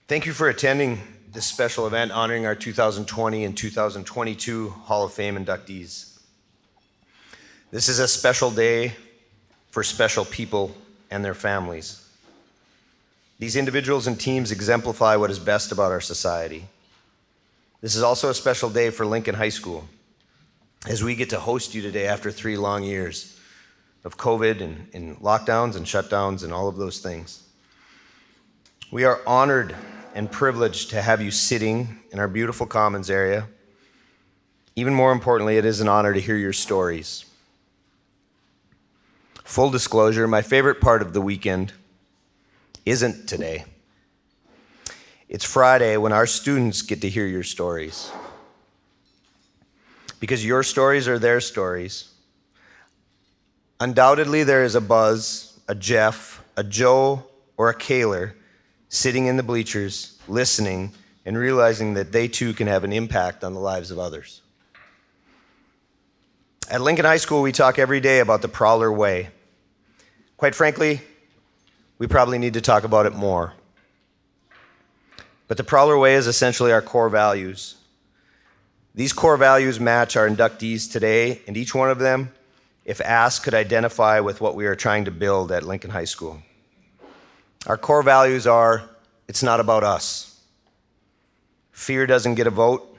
Thank you for attending this special event honoring our 2020 and 2022 Hall of Fame inductees. This is a special day for special people and their families. These individuals and teams exemplify what is best about our society. This is also a special day for Lincoln High School, as we get to host you today after 3 long years of COVID and lockdowns and shutdowns and all of those things. We are honored and privileged to have you sitting in our beautiful Commons area. Even more importantly, it is an honor to hear your stories. Full disclosure, my favorite part of the weekend isn't today. It's Friday when our students get to hear your stories. Because your stories are their stories. Undoubtedly, there is a Buzz, a Jeff, a Joe, or a Kaylor sitting in the bleachers, listening, and realizing that they too can have an impact on the lives of others. At Lincoln High School, we talk every day about the Prowler Way. Quite frankly, we probably need to talk about it more. But the Prowler Way is essentially our core values. These core values match our inductees today, and each one of them, if asked, could identify with what we are trying to build at Lincoln High School. Our core values are, it's not about us. Fear doesn't get a vote.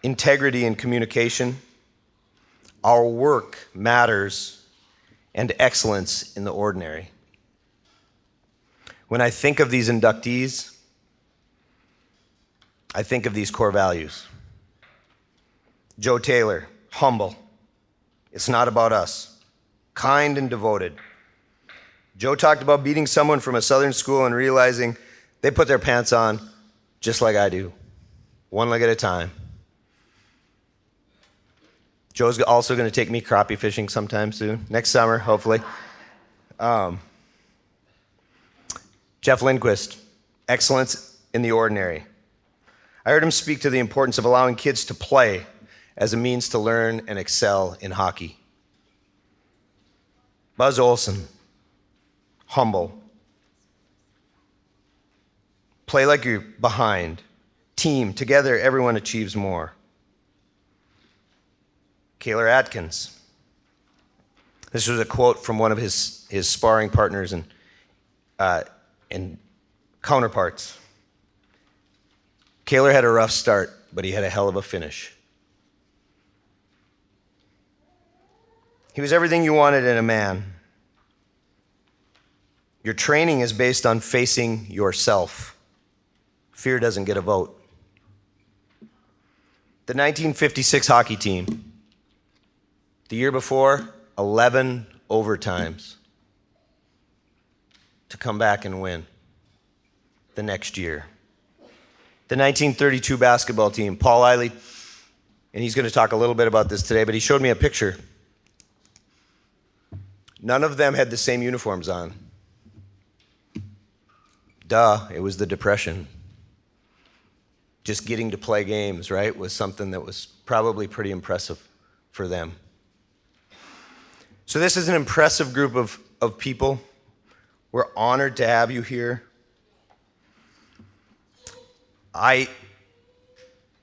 Integrity and communication. Our work matters, and excellence in the ordinary. When I think of these inductees, I think of these core values. Joe Taylor, humble. It's not about us. Kind and devoted. Joe talked about beating someone from a southern school and realizing they put their pants on just like I do, one leg at a time. Joe's also going to take me crappie fishing sometime soon, next summer, hopefully. Jeff Lindquist, excellence in the ordinary. I heard him speak to the importance of allowing kids to play as a means to learn and excel in hockey. Buzz Olson, humble. Play like you're behind. Team, together everyone achieves more. Kaylor Atkins. This was a quote from one of his sparring partners and counterparts. Kaylor had a rough start, but he had a hell of a finish. He was everything you wanted in a man. Your training is based on facing yourself. Fear doesn't get a vote. The 1956 hockey team. The year before, 11 overtimes to come back and win the next year. The 1932 basketball team, Paul Eiley, and he's going to talk a little bit about this today, but he showed me a picture. None of them had the same uniforms on. Duh, it was the Depression. Just getting to play games, right, was something that was probably pretty impressive for them. So this is an impressive group of people. We're honored to have you here. I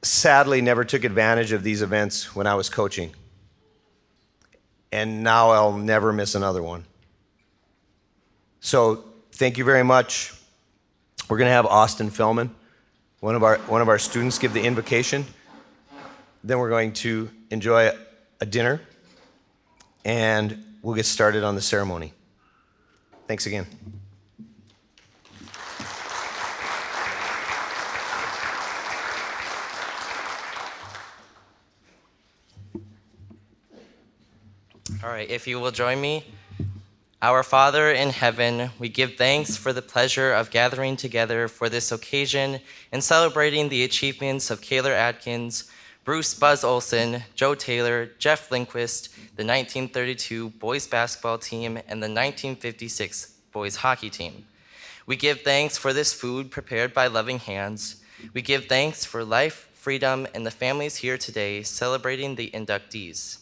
sadly never took advantage of these events when I was coaching. And now I'll never miss another one. So thank you very much. We're going to have Austin Fellman, one of our students, give the invocation. Then we're going to enjoy a dinner, and we'll get started on the ceremony. Thanks again. All right, if you will join me. Our Father in heaven, we give thanks for the pleasure of gathering together for this occasion and celebrating the achievements of Kaylor Atkins, Bruce Buzz Olson, Joe Taylor, Jeff Lindquist, the 1932 boys basketball team, and the 1956 boys hockey team. We give thanks for this food prepared by loving hands. We give thanks for life, freedom, and the families here today celebrating the inductees.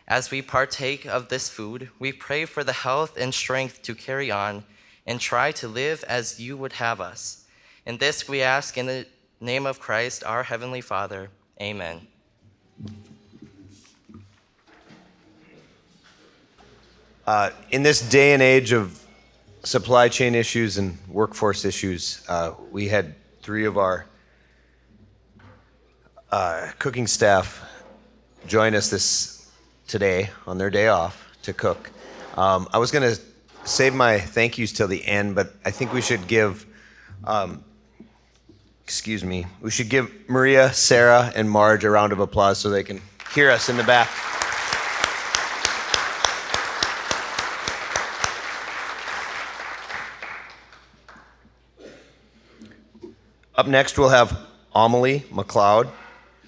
As we partake of this food, we pray for the health and strength to carry on and try to live as you would have us. And this we ask in the name of Christ, our Heavenly Father. Amen. In this day and age of supply chain issues and workforce issues, we had 3 of our cooking staff join us today on their day off to cook. I was going to save my thank yous till the end, but I think we should give, we should give Maria, Sarah, and Marge a round of applause so they can hear us in the back. Up next, we'll have Amelie McLeod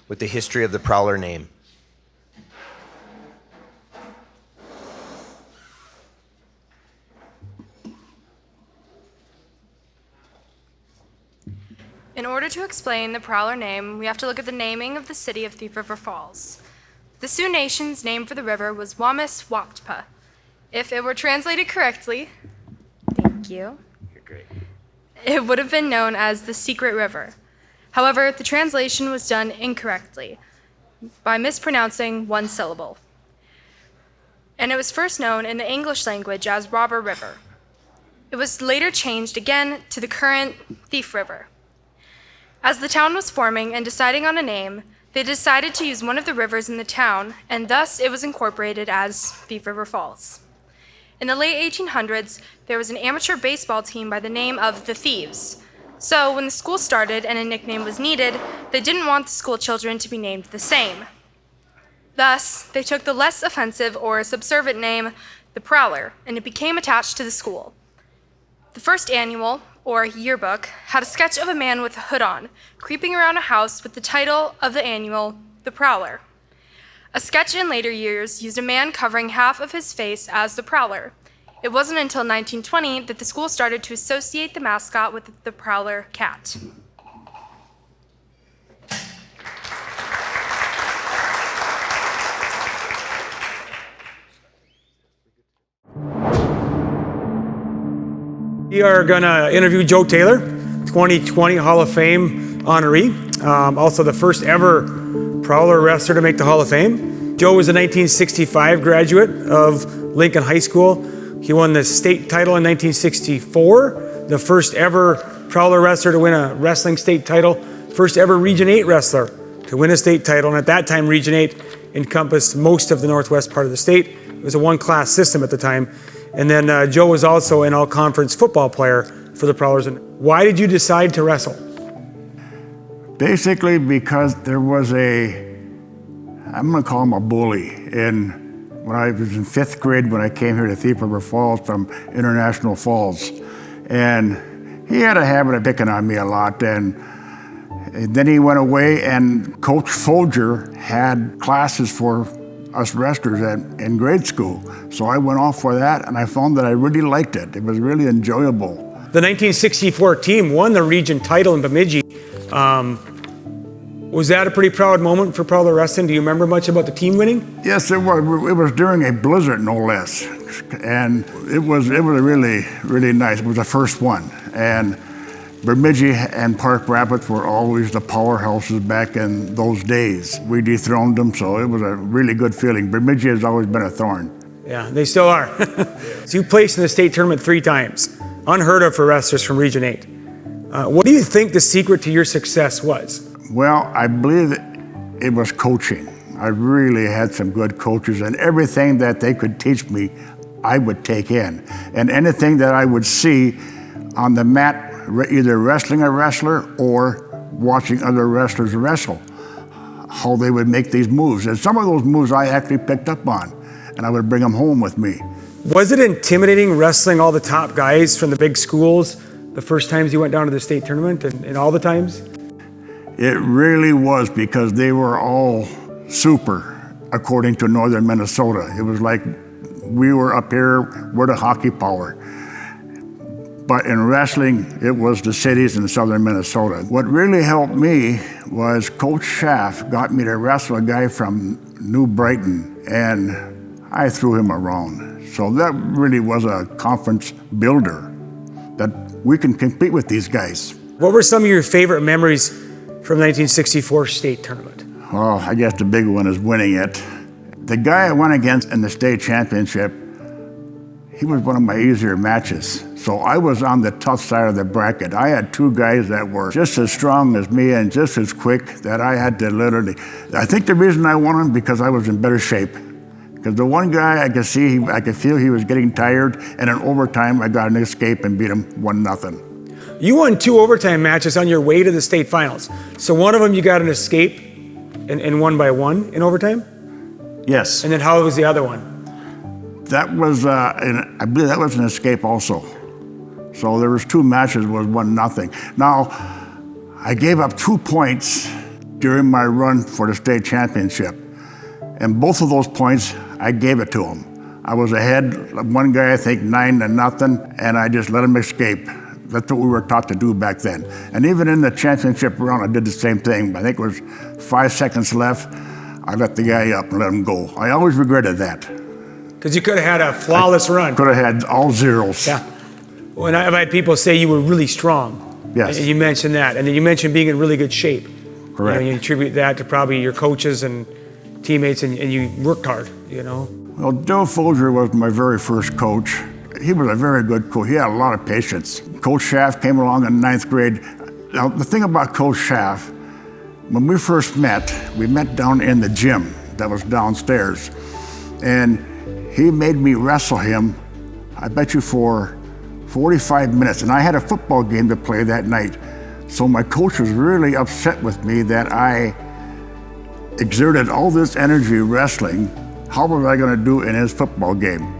with the history of the Prowler name. In order to explain the Prowler name, we have to look at the naming of the city of Thief River Falls. The Sioux Nation's name for the river was Wamis-Waktpa. If it were translated correctly, thank you, You're great. it would have been known as the Secret River. However, the translation was done incorrectly by mispronouncing one syllable. And it was first known in the English language as Robber River. It was later changed again to the current Thief River. As the town was forming and deciding on a name, they decided to use one of the rivers in the town, and thus it was incorporated as Thief River Falls. In the late 1800s, there was an amateur baseball team by the name of the Thieves. So when the school started and a nickname was needed, they didn't want the school children to be named the same. Thus, they took the less offensive or subservient name, the Prowler, and it became attached to the school. The first annual, or yearbook, had a sketch of a man with a hood on, creeping around a house with the title of the annual, The Prowler. A sketch in later years used a man covering half of his face as the Prowler. It wasn't until 1920 that the school started to associate the mascot with the Prowler cat. We are going to interview Joe Taylor, 2020 Hall of Fame honoree, also the first ever Prowler wrestler to make the Hall of Fame. Joe was a 1965 graduate of Lincoln High School. He won the state title in 1964, the first ever Prowler wrestler to win a wrestling state title, first ever Region 8 wrestler to win a state title, and at that time Region 8 encompassed most of the northwest part of the state. It was a one-class system at the time. And then Joe was also an all-conference football player for the Prowlers. Why did you decide to wrestle? Basically because there was I'm gonna call him a bully. When I was in 5th grade, when I came here to Thief River Falls from International Falls. And he had a habit of picking on me a lot. And then he went away, and Coach Folger had classes for us wrestlers in grade school. So I went off for that, and I found that I really liked it. It was really enjoyable. The 1964 team won the region title in Bemidji. Was that a pretty proud moment for Prowler Wrestling? Do you remember much about the team winning? Yes, it was. It was during a blizzard, no less. And it was really, really nice. It was the first one. And Bemidji and Park Rapids were always the powerhouses back in those days. We dethroned them, so it was a really good feeling. Bemidji has always been a thorn. Yeah, they still are. So you placed in the state tournament 3 times. Unheard of for wrestlers from Region 8. What do you think the secret to your success was? Well, I believe it was coaching. I really had some good coaches, and everything that they could teach me, I would take in. And anything that I would see on the mat, either wrestling a wrestler or watching other wrestlers wrestle, how they would make these moves. And some of those moves I actually picked up on, and I would bring them home with me. Was it intimidating wrestling all the top guys from the big schools the first times you went down to the state tournament and all the times? It really was, because they were all super, according to northern Minnesota. It was like we were up here, we're the hockey power. But in wrestling, it was the cities in southern Minnesota. What really helped me was Coach Schaff got me to wrestle a guy from New Brighton, and I threw him around. So that really was a conference builder, that we can compete with these guys. What were some of your favorite memories from the 1964 state tournament? Well, I guess the big one is winning it. The guy I went against in the state championship, he was one of my easier matches. So I was on the tough side of the bracket. I had two guys that were just as strong as me and just as quick that I had to literally, I think the reason I won him because I was in better shape. Because the one guy I could feel he was getting tired, and in overtime I got an escape and beat him 1-0. You won 2 overtime matches on your way to the state finals. So one of them you got an escape and won by 1 in overtime? Yes. And then how was the other one? That was, I believe that was an escape also. So there was 2 matches, was 1-0. Now, I gave up 2 points during my run for the state championship. And both of those points, I gave it to him. I was ahead, one guy I think 9-0, and I just let him escape. That's what we were taught to do back then. And even in the championship round, I did the same thing. I think it was 5 seconds left. I let the guy up and let him go. I always regretted that. Because you could have had a flawless run. Could have had all zeros. Yeah. When I've had people say you were really strong. Yes. And you mentioned that. And then you mentioned being in really good shape. Correct. You attribute that to probably your coaches and teammates, and you worked hard, Well, Joe Folger was my very first coach. He was a very good coach. He had a lot of patience. Coach Schaff came along in 9th grade. Now, the thing about Coach Schaff, when we first met, we met down in the gym that was downstairs. And he made me wrestle him, I bet you, for 45 minutes. And I had a football game to play that night. So my coach was really upset with me that I exerted all this energy wrestling. How was I going to do in his football game?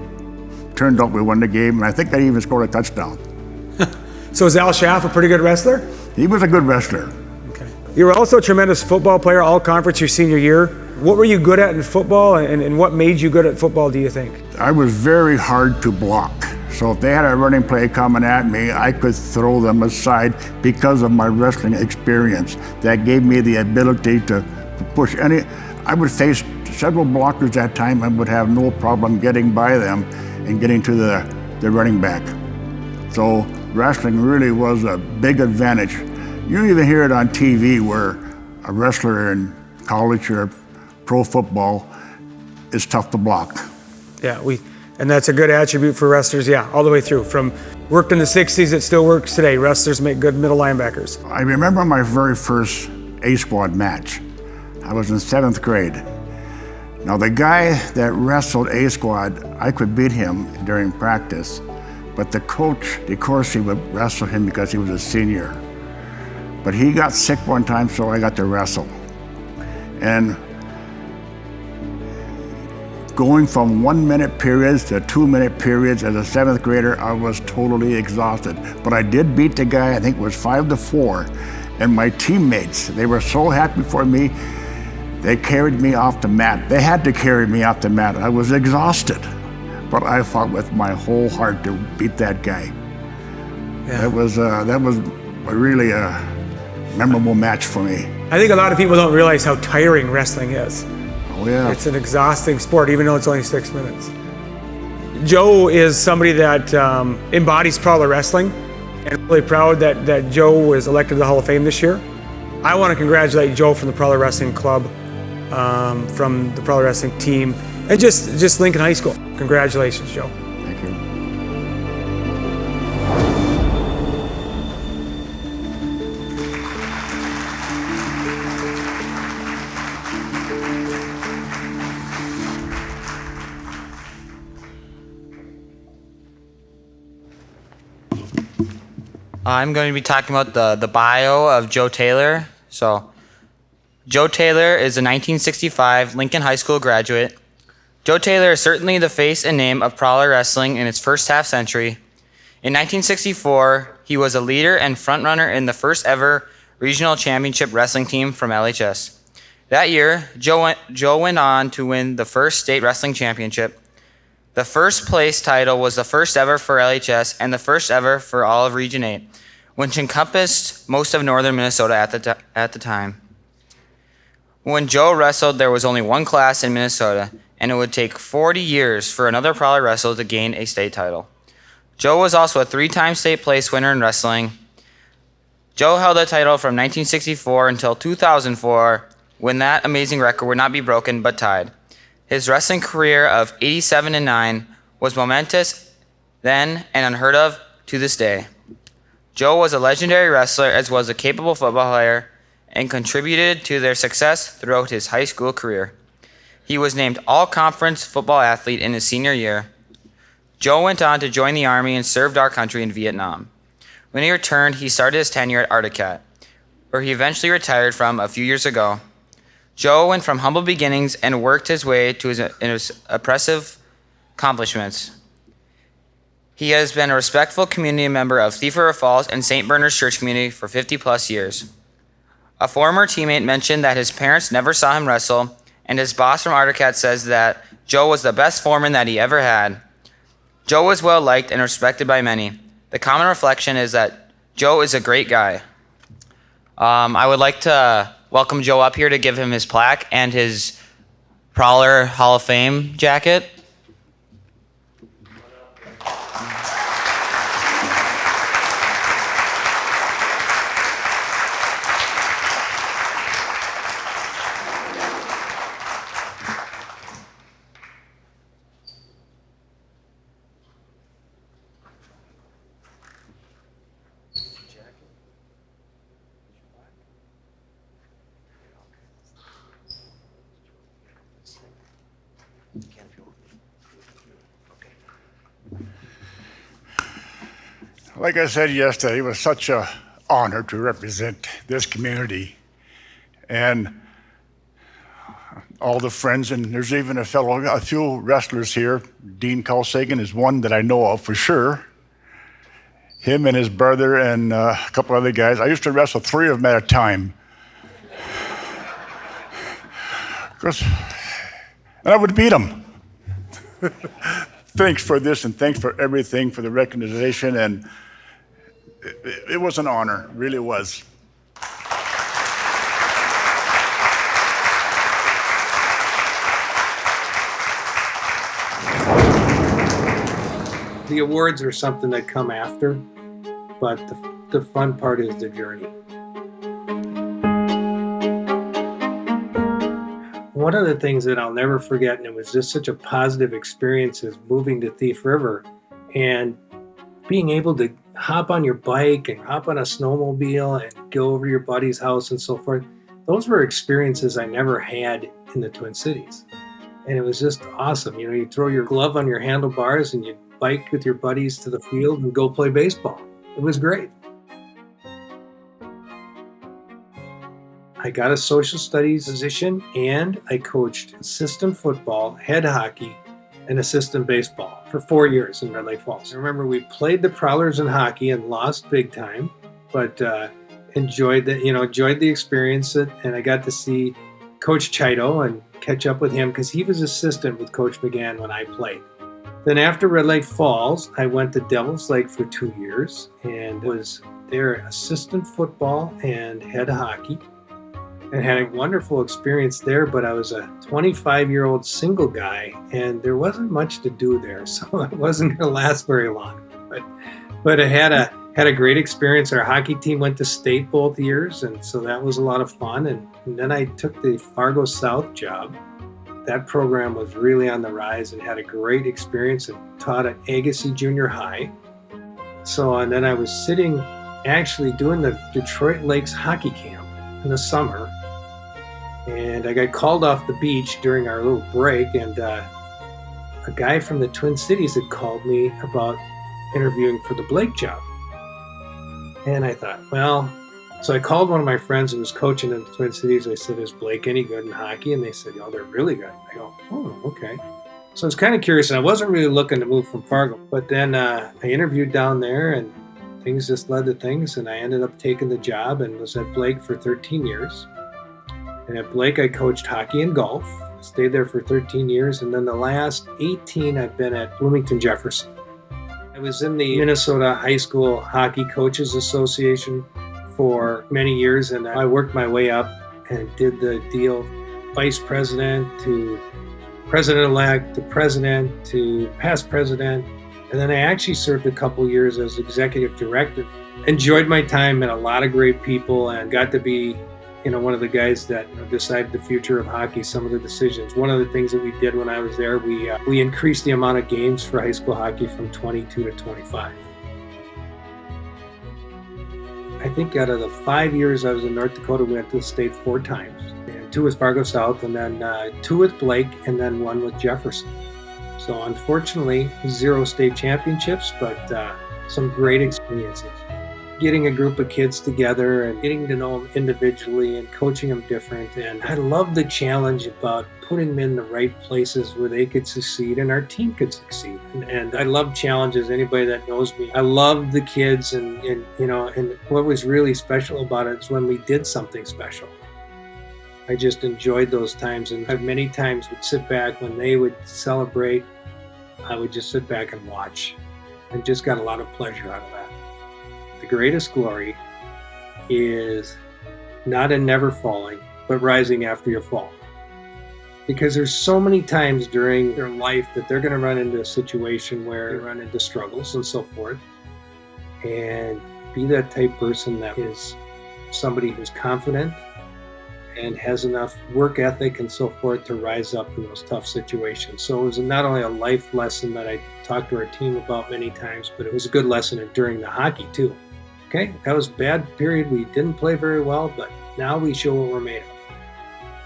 Turned out we won the game, and I think I even scored a touchdown. So is Al Schaff a pretty good wrestler? He was a good wrestler. Okay. You were also a tremendous football player, all conference your senior year. What were you good at in football, and what made you good at football, do you think? I was very hard to block. So if they had a running play coming at me, I could throw them aside because of my wrestling experience. That gave me the ability to push any. I would face several blockers that time and would have no problem getting by them and getting to the running back. So wrestling really was a big advantage. You even hear it on TV where a wrestler in college or pro football is tough to block. Yeah, and that's a good attribute for wrestlers, yeah, all the way through. From worked in the 60s, it still works today. Wrestlers make good middle linebackers. I remember my very first A squad match. I was in 7th grade. Now the guy that wrestled A squad, I could beat him during practice, but the coach, DeCourcy, would wrestle him because he was a senior. But he got sick one time, so I got to wrestle. And going from 1-minute periods to 2-minute periods as a 7th grader, I was totally exhausted. But I did beat the guy, I think it was 5-4. And my teammates, they were so happy for me, they carried me off the mat. They had to carry me off the mat. I was exhausted, but I fought with my whole heart to beat that guy. Yeah. That was really a memorable match for me. I think a lot of people don't realize how tiring wrestling is. Oh yeah. It's an exhausting sport, even though it's only 6 minutes. Joe is somebody that embodies prowler wrestling, and I'm really proud that Joe was elected to the Hall of Fame this year. I want to congratulate Joe from the Prowler Wrestling Club, from the Prowler Wrestling team, and just Lincoln High School. Congratulations, Joe. Thank you. I'm going to be talking about the bio of Joe Taylor. So, Joe Taylor is a 1965 Lincoln High School graduate. Joe Taylor is certainly the face and name of prowler wrestling in its first half century. In 1964, he was a leader and frontrunner in the first ever regional championship wrestling team from LHS. That year, Joe went on to win the first state wrestling championship. The first place title was the first ever for LHS and the first ever for all of Region 8, which encompassed most of northern Minnesota at the time. When Joe wrestled, there was only one class in Minnesota, and it would take 40 years for another prowler wrestler to gain a state title. Joe was also a 3-time state place winner in wrestling. Joe held the title from 1964 until 2004, when that amazing record would not be broken but tied. His wrestling career of 87-9 was momentous then and unheard of to this day. Joe was a legendary wrestler as well as a capable football player and contributed to their success throughout his high school career. He was named All-Conference Football Athlete in his senior year. Joe went on to join the Army and served our country in Vietnam. When he returned, he started his tenure at Articat, where he eventually retired from a few years ago. Joe went from humble beginnings and worked his way to his impressive accomplishments. He has been a respectful community member of Thief River Falls and St. Bernard's Church community for 50 plus years. A former teammate mentioned that his parents never saw him wrestle, and his boss from Articat says that Joe was the best foreman that he ever had. Joe was well liked and respected by many. The common reflection is that Joe is a great guy. I would like to welcome Joe up here to give him his plaque and his Prowler Hall of Fame jacket. Like I said yesterday, it was such an honor to represent this community and all the friends, and there's even a few wrestlers here. Dean Kalsagan is one that I know of for sure. Him and his brother and a couple other guys. I used to wrestle 3 of them at a time. And I would beat them. Thanks for this and thanks for everything, for the recognition, and it was an honor, it really was. The awards are something that come after, but the fun part is the journey. One of the things that I'll never forget, and it was just such a positive experience, is moving to Thief River and being able to hop on your bike and hop on a snowmobile and go over to your buddy's house and so forth. Those were experiences I never had in the Twin Cities. And it was just awesome. You know, you throw your glove on your handlebars and you bike with your buddies to the field and go play baseball. It was great. I got a social studies position and I coached assistant football, head hockey, and assistant baseball for 4 years in Red Lake Falls. I remember we played the Prowlers in hockey and lost big time, but enjoyed the experience, and I got to see Coach Chido and catch up with him because he was assistant with Coach McGann when I played. Then after Red Lake Falls, I went to Devil's Lake for 2 years and was there assistant football and head hockey, and had a wonderful experience there, but I was a 25-year-old single guy and there wasn't much to do there, so it wasn't going to last very long. But I had a great experience. Our hockey team went to state both years, and so that was a lot of fun. And then I took the Fargo South job. That program was really on the rise and had a great experience, and taught at Agassiz Junior High. And then I was actually doing the Detroit Lakes hockey camp in the summer. And I got called off the beach during our little break, and a guy from the Twin Cities had called me about interviewing for the Blake job. And I thought, so I called one of my friends who was coaching in the Twin Cities. I said, is Blake any good in hockey? And they said, oh, they're really good. I go, oh, okay. So I was kind of curious, and I wasn't really looking to move from Fargo. But then I interviewed down there, and things just led to things, and I ended up taking the job and was at Blake for 13 years. And at Blake, I coached hockey and golf. Stayed there for 13 years. And then the last 18, I've been at Bloomington Jefferson. I was in the Minnesota High School Hockey Coaches Association for many years. And I worked my way up and did the deal vice president to president-elect to president to past president. And then I actually served a couple years as executive director. Enjoyed my time, met a lot of great people, and got to be one of the guys that decided the future of hockey, some of the decisions. One of the things that we did when I was there, we increased the amount of games for high school hockey from 22 to 25. I think out of the 5 years I was in North Dakota, we went to the state 4 times. And 2 with Fargo South, and then 2 with Blake, and then 1 with Jefferson. So unfortunately, 0 state championships, but some great experiences. Getting a group of kids together and getting to know them individually and coaching them different. And I love the challenge about putting them in the right places where they could succeed and our team could succeed. And I love challenges. Anybody that knows me, I love the kids. And what was really special about it is when we did something special. I just enjoyed those times, and I many times would sit back when they would celebrate. I would just sit back and watch, and just got a lot of pleasure out of that. The greatest glory is not in never falling, but rising after your fall. Because there's so many times during their life that they're going to run into a situation where they run into struggles and so forth. And be that type person that is somebody who's confident and has enough work ethic and so forth to rise up in those tough situations. So it was not only a life lesson that I talked to our team about many times, but it was a good lesson during the hockey too. Okay, that was a bad period. We didn't play very well, but now we show what we're made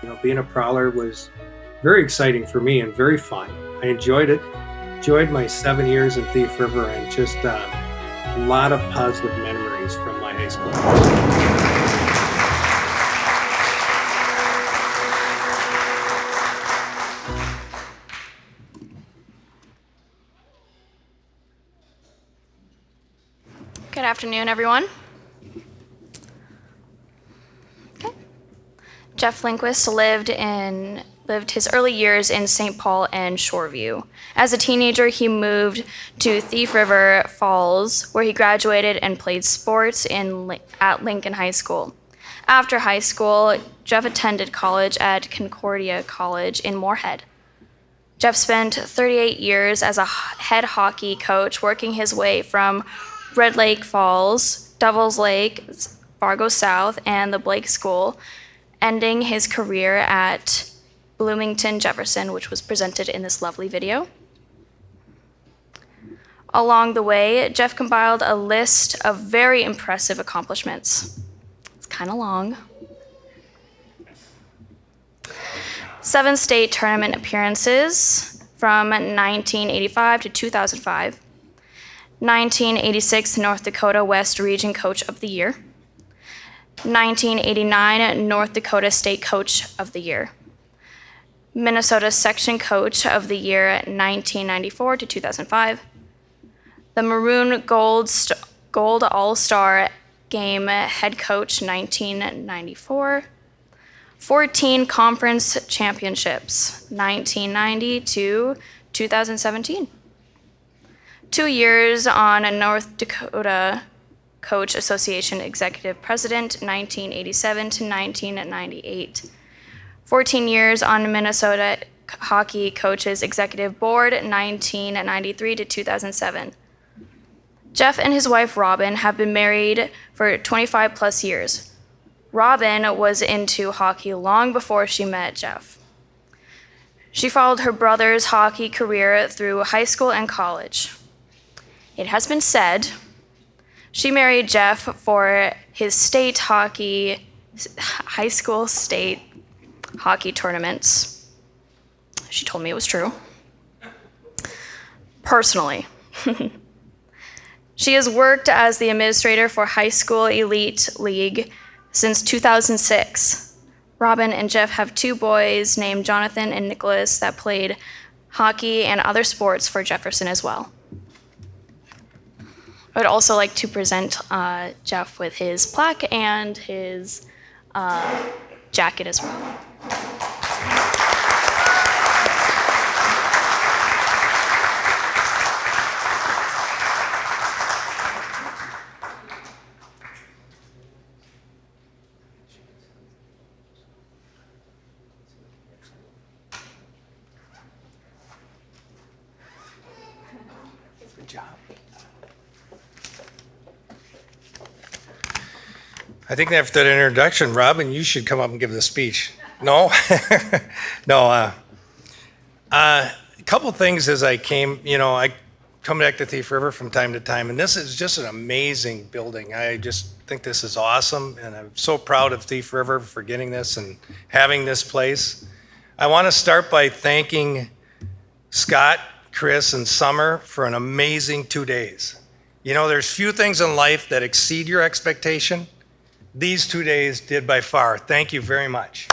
of. Being a Prowler was very exciting for me and very fun. I enjoyed it. Enjoyed my 7 years in Thief River, and just a lot of positive memories from my high school. Good afternoon, everyone. Okay. Jeff Lindquist lived his early years in St. Paul and Shoreview. As a teenager, he moved to Thief River Falls, where he graduated and played sports at Lincoln High School. After high school, Jeff attended college at Concordia College in Moorhead. Jeff spent 38 years as a head hockey coach, working his way from Red Lake Falls, Devils Lake, Fargo South, and the Blake School, ending his career at Bloomington Jefferson, which was presented in this lovely video. Along the way, Jeff compiled a list of very impressive accomplishments. It's kind of long. 7 state tournament appearances from 1985 to 2005. 1986 North Dakota West Region Coach of the Year. 1989 North Dakota State Coach of the Year. Minnesota Section Coach of the Year 1994 to 2005. The Maroon Gold All-Star Game Head Coach 1994. 14 Conference Championships 1990 to 2017. 2 years on North Dakota Coach Association Executive President, 1987 to 1998. 14 years on Minnesota Hockey Coaches Executive Board, 1993 to 2007. Jeff and his wife Robin have been married for 25 plus years. Robin was into hockey long before she met Jeff. She followed her brother's hockey career through high school and college. It has been said she married Jeff for his high school state hockey tournaments. She told me it was true. Personally, she has worked as the administrator for High School Elite League since 2006. Robin and Jeff have 2 boys named Jonathan and Nicholas that played hockey and other sports for Jefferson as well. I would also like to present Jeff with his plaque and his jacket as well. Good job. I think after that introduction, Robin, you should come up and give the speech. No? No. A couple things as I came, I come back to Thief River from time to time, and this is just an amazing building. I just think this is awesome, and I'm so proud of Thief River for getting this and having this place. I want to start by thanking Scott, Chris, and Summer for an amazing 2 days. There's few things in life that exceed your expectation. These 2 days did by far. Thank you very much.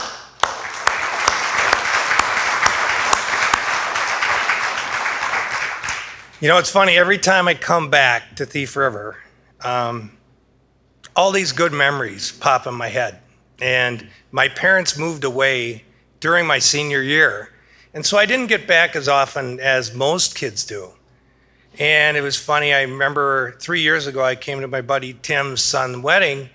It's funny, every time I come back to Thief River, all these good memories pop in my head. And my parents moved away during my senior year, and so I didn't get back as often as most kids do. And it was funny, I remember 3 years ago, I came to my buddy Tim's son's wedding,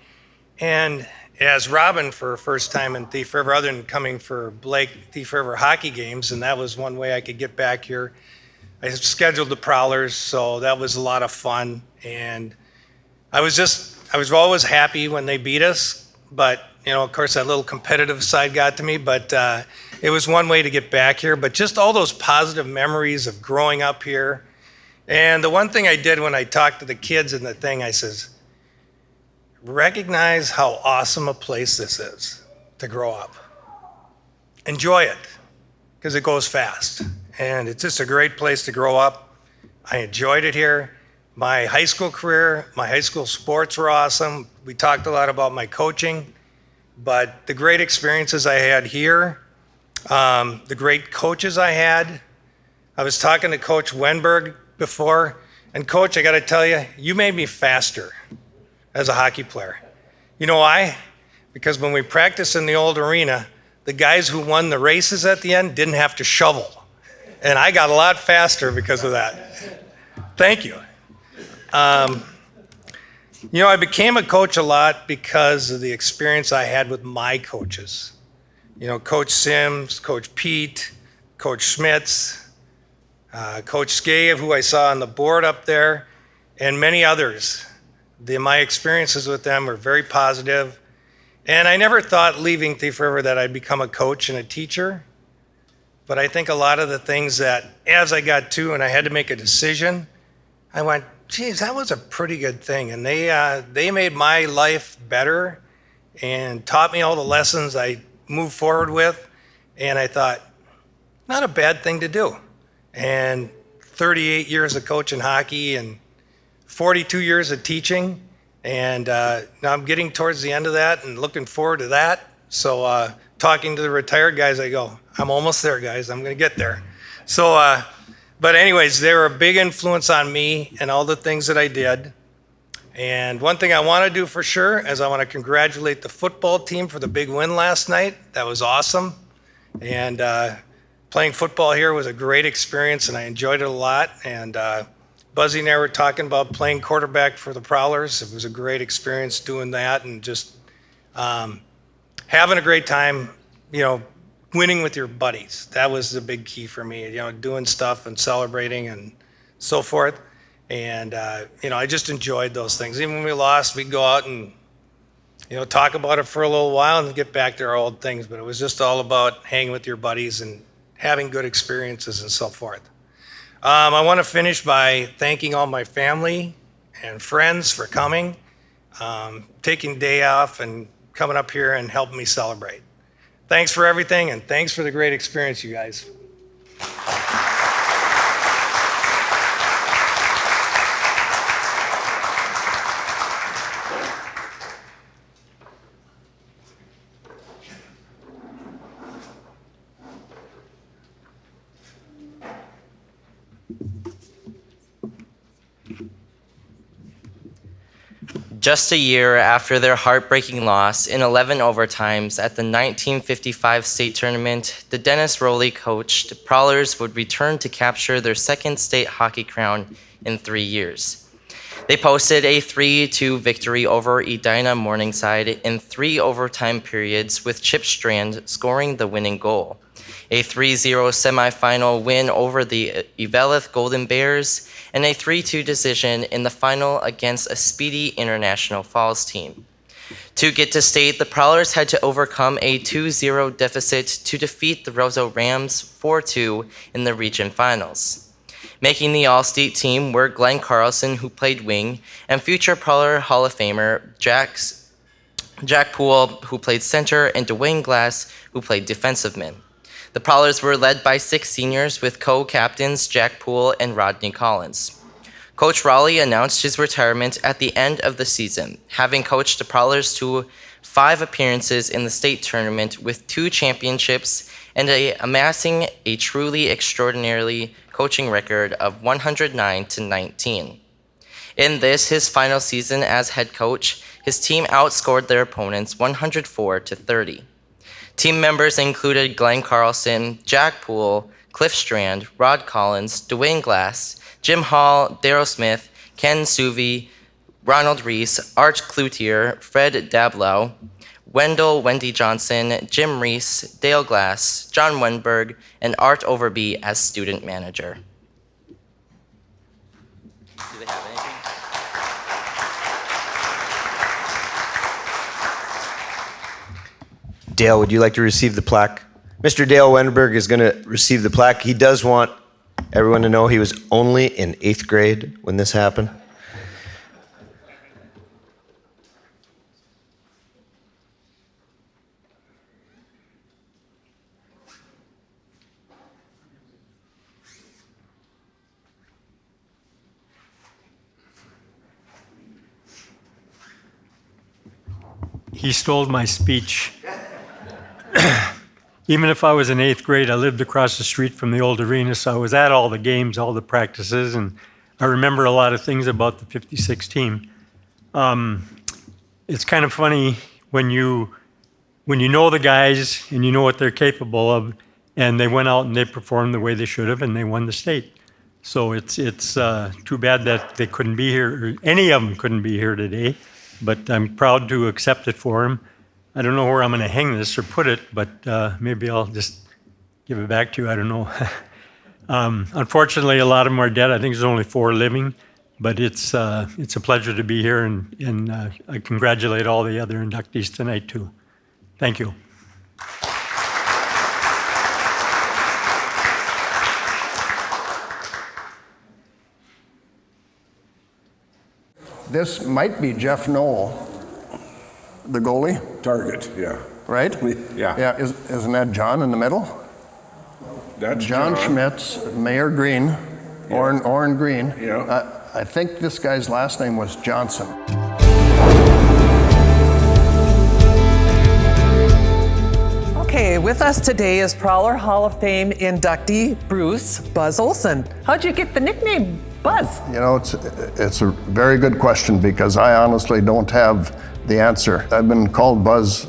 and as Robin for her first time in Thief River, other than coming for Blake Thief River hockey games, and that was one way I could get back here. I scheduled the Prowlers, so that was a lot of fun. And I was always happy when they beat us, but, of course, that little competitive side got to me, but it was one way to get back here. But just all those positive memories of growing up here. And the one thing I did when I talked to the kids in the thing, I says, recognize how awesome a place this is to grow up. Enjoy it, because it goes fast. And it's just a great place to grow up. I enjoyed it here. My high school career, my high school sports were awesome. We talked a lot about my coaching, but the great experiences I had here, the great coaches I had. I was talking to Coach Wenberg before, and Coach, I got to tell you, you made me faster as a hockey player. You know why? Because when we practiced in the old arena, the guys who won the races at the end didn't have to shovel. And I got a lot faster because of that. Thank you. I became a coach a lot because of the experience I had with my coaches. Coach Sims, Coach Pete, Coach Schmitz, Coach Skave, who I saw on the board up there, and many others. My experiences with them were very positive. And I never thought leaving Thief River that I'd become a coach and a teacher. But I think a lot of the things that, as I got to and I had to make a decision, I went, geez, that was a pretty good thing. And they made my life better and taught me all the lessons I moved forward with. And I thought, not a bad thing to do. And 38 years of coaching hockey and 42 years of teaching. And now I'm getting towards the end of that and looking forward to that. So talking to the retired guys, I go, I'm almost there, guys. I'm going to get there. So, but anyways, they were a big influence on me and all the things that I did. And one thing I want to do for sure is I want to congratulate the football team for the big win last night. That was awesome. And playing football here was a great experience, and I enjoyed it a lot. And Buzzy and I were talking about playing quarterback for the Prowlers. It was a great experience doing that and just having a great time, winning with your buddies. That was the big key for me, doing stuff and celebrating and so forth. And, I just enjoyed those things. Even when we lost, we'd go out and, talk about it for a little while and get back to our old things. But it was just all about hanging with your buddies and having good experiences and so forth. I want to finish by thanking all my family and friends for coming, taking day off and coming up here and helping me celebrate. Thanks for everything, and thanks for the great experience, you guys. Just a year after their heartbreaking loss in 11 overtimes at the 1955 state tournament, the Dennis Rowley coached Prowlers would return to capture their second state hockey crown in 3 years. They posted a 3-2 victory over Edina Morningside in 3 overtime periods, with Chip Strand scoring the winning goal. A 3-0 semifinal win over the Eveleth Golden Bears, and a 3-2 decision in the final against a speedy International Falls team. To get to state, the Prowlers had to overcome a 2-0 deficit to defeat the Roseau Rams 4-2 in the region finals. Making the All-State team were Glenn Carlson, who played wing, and future Prowler Hall of Famer Jack Poole, who played center, and Dwayne Glass, who played defensive mid. The Prowlers were led by 6 seniors with co-captains Jack Poole and Rodney Collins. Coach Raleigh announced his retirement at the end of the season, having coached the Prowlers to 5 appearances in the state tournament with 2 championships and amassing a truly extraordinary coaching record of 109-19. In this, his final season as head coach, his team outscored their opponents 104-30. Team members included Glenn Carlson, Jack Poole, Cliff Strand, Rod Collins, Dwayne Glass, Jim Hall, Darryl Smith, Ken Suvi, Ronald Reese, Art Cloutier, Fred Dablow, Wendy Johnson, Jim Reese, Dale Glass, John Wenberg, and Art Overby as student manager. Do they have anything? Dale, would you like to receive the plaque? Mr. Dale Wenberg is going to receive the plaque. He does want everyone to know he was only in 8th grade when this happened. He stole my speech. Even if I was in 8th grade, I lived across the street from the old arena, so I was at all the games, all the practices, and I remember a lot of things about the 56 team. It's kind of funny when you know the guys and you know what they're capable of, and they went out and they performed the way they should have, and they won the state. So it's too bad that they couldn't be here, or any of them couldn't be here today, but I'm proud to accept it for them. I don't know where I'm going to hang this or put it, but maybe I'll just give it back to you. I don't know. Unfortunately, a lot of them are dead. I think there's only 4 living, but it's a pleasure to be here, and I congratulate all the other inductees tonight, too. Thank you. This might be Jeff Knoll, the goalie, Target, yeah. right? Yeah. Yeah, isn't that John in the middle? That's John Schmitz, Mayor Green, Orrin Green. Yeah. I think this guy's last name was Johnson. Okay, with us today is Prowler Hall of Fame inductee Bruce Buzz Olson. How'd you get the nickname Buzz? You know, it's a very good question because I honestly don't have the answer. I've been called Buzz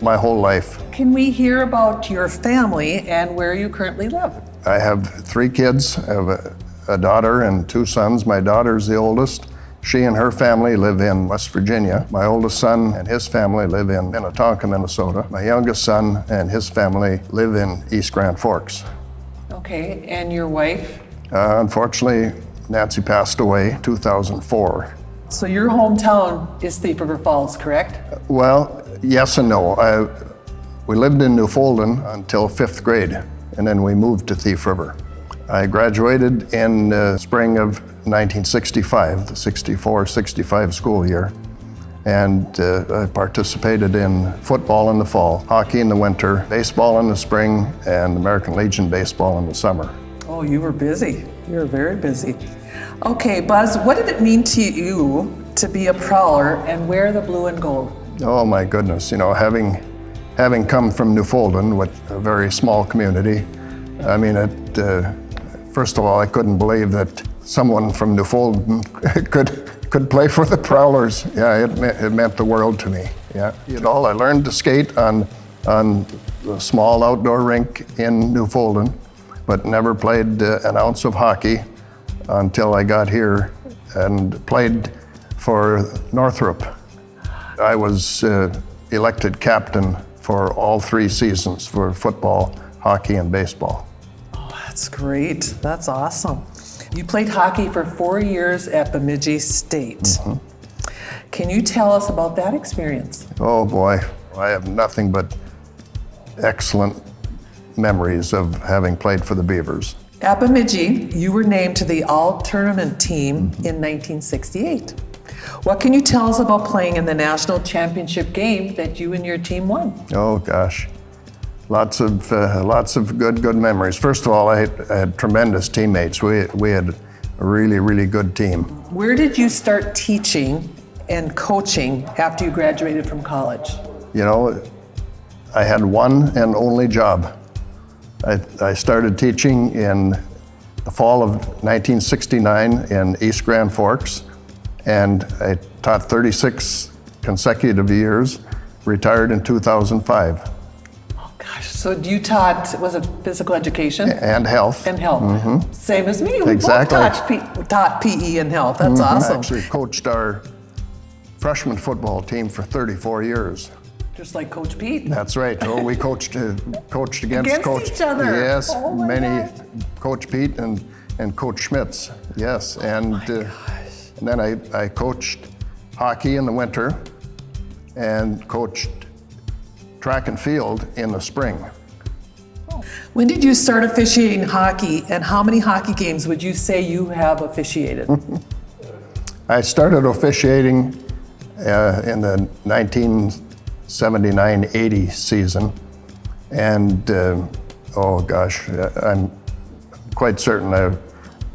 my whole life. Can we hear about your family and where you currently live? I have 3 kids. I have a daughter and 2 sons. My daughter's the oldest. She and her family live in West Virginia. My oldest son and his family live in Minnetonka, Minnesota. My youngest son and his family live in East Grand Forks. Okay, and your wife? Unfortunately, Nancy passed away 2004. So your hometown is Thief River Falls, correct? Well, yes and no. We lived in Newfoundland until 5th grade, and then we moved to Thief River. I graduated in spring of 1965, the 64-65 school year, and I participated in football in the fall, hockey in the winter, baseball in the spring, and American Legion baseball in the summer. Oh, you were busy. You were very busy. Okay, Buzz, what did it mean to you to be a Prowler and wear the blue and gold? Oh my goodness, you know, having come from Newfoundland, with a very small community, I mean, first of all, I couldn't believe that someone from Newfoundland could play for the Prowlers. Yeah, it meant the world to me. Yeah, you know, I learned to skate on a small outdoor rink in Newfoundland, but never played an ounce of hockey until I got here and played for Northrop. I was elected captain for all 3 seasons for football, hockey, and baseball. Oh, that's great. That's awesome. You played hockey for 4 years at Bemidji State. Mm-hmm. Can you tell us about that experience? Oh boy, I have nothing but excellent memories of having played for the Beavers. At Bemidji, you were named to the all-tournament team in 1968. What can you tell us about playing in the national championship game that you and your team won? Oh gosh, lots of good memories. First of all, I had tremendous teammates. We had a really good team. Where did you start teaching and coaching after you graduated from college? You know, I had one and only job. I started teaching in the fall of 1969 in East Grand Forks, and I taught 36 consecutive years, retired in 2005. Oh gosh, so you taught, was it physical education? And health. And health. Same as me, we Exactly. both taught PE and health. That's awesome. I actually coached our freshman football team for 34 years. Just like Coach Pete. That's right. Oh, we coached against Coach. Each other. Yes, Oh my many. gosh. Coach Pete and Coach Schmitz. Yes, and then I coached hockey in the winter, and coached track and field in the spring. When did you start officiating hockey, and how many hockey games would you say you have officiated? I started officiating in the 1979-80 season, and oh gosh, I'm quite certain I've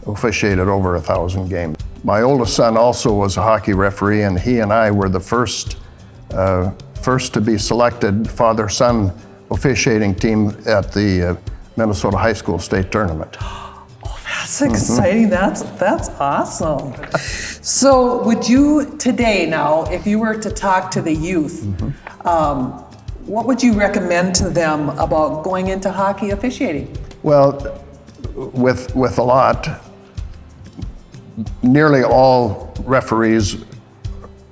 officiated over 1,000 games. My oldest son also was a hockey referee, and he and I were the first to be selected father-son officiating team at the Minnesota High School State Tournament. That's exciting. That's awesome. So would you today now, if you were to talk to the youth, what would you recommend to them about going into hockey officiating? Well, with a lot, nearly all referees